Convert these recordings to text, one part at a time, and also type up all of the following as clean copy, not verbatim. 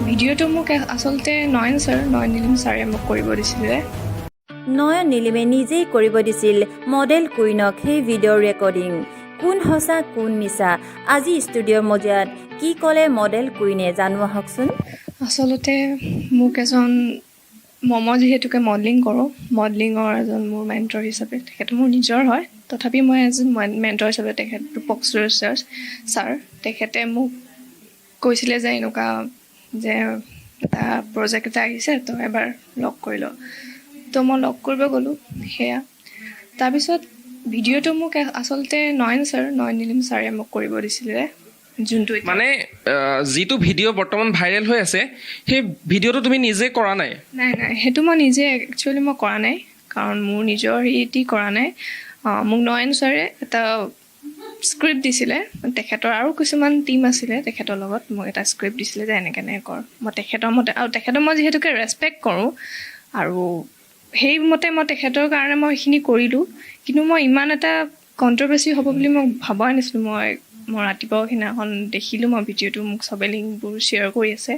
ভিডিঅ'টো মোক আচলতে নয়ন নীলিম ছাৰে মোক কৰিব দিছিলে। নয়ন নীলিমে নিজেই কৰিব দিছিল মডেল কুইনক সেই ভিডিঅ' ৰেকৰ্ডিং। কোন সঁচা কোন মিছা আজি ষ্টুডিঅ'ৰ মজিয়াত কি ক'লে মডেল কুইনে জানো আহকচোন। আচলতে মোক মই যিহেতুকে মডেলিং কৰোঁ, মডেলিঙৰ এজন মোৰ মেণ্টৰ হিচাপে তেখেত মোৰ নিজৰ হয়, তথাপি মই এজন মেণ্টৰ হিচাপে তেখেত ৰূপক ছাৰ তেখেতে মোক কৈছিলে যে এনেকুৱা যে এটা প্ৰজেক্ট এটা আহিছে, তো এবাৰ লগ কৰি ল। তো মই লগ কৰিব গ'লোঁ। সেয়া তাৰপিছত ভিডিঅ'টো মোক আচলতে নয়ন নীলিম ছাৰে মোক কৰিব দিছিলে। যোনটো মানে যিটো ভিডিঅ' বৰ্তমান ভাইৰেল হৈ আছে সেই ভিডিঅ'টো তুমি নিজে কৰা নাই? নাই সেইটো মই নিজে একচুৱেলি মই কৰা নাই, কাৰণ মোৰ নিজৰ হেৰি কৰা নাই। মোক নয়ন ছাৰে এটা স্ক্ৰিপ্ট দিছিলে, তেখেতৰ আৰু কিছুমান টীম আছিলে তেখেতৰ লগত। মোক এটা স্ক্ৰিপ্ট দিছিলে যে এনেকৈ কৰ। মই তেখেতৰ মতে, আৰু তেখেতক মই যিহেতুকে ৰেচপেক্ট কৰোঁ আৰু সেইমতে মই তেখেতৰ কাৰণে মই সেইখিনি কৰিলোঁ। কিন্তু মই ইমান এটা কণ্ট্ৰভাৰ্চি হ'ব বুলি মই ভবাই নাছিলোঁ। মই ৰাতিপুৱা সেইদিনাখন দেখিলোঁ মই ভিডিঅ'টো, মোক চবে লিংকবোৰ শ্বেয়াৰ কৰি আছে।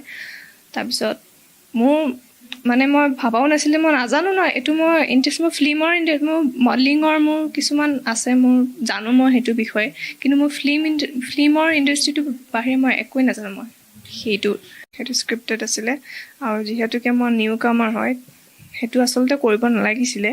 তাৰপিছত মোৰ মই ভবাও নাছিলোঁ, মই নাজানো ন এইটো মই মোৰ মডেলিঙৰ মোৰ কিছুমান আছে, মোৰ জানো মই সেইটো বিষয়ে, কিন্তু মোৰ ফিল্মৰ ইণ্ডাষ্ট্ৰিটোৰ বাহিৰে মই একোৱেই নাজানো। মই সেইটো স্ক্ৰিপ্টেড আছিলে, আৰু যিহেতুকে মই নিউ কামাৰ হয়, সেইটো আচলতে কৰিব নালাগিছিলে।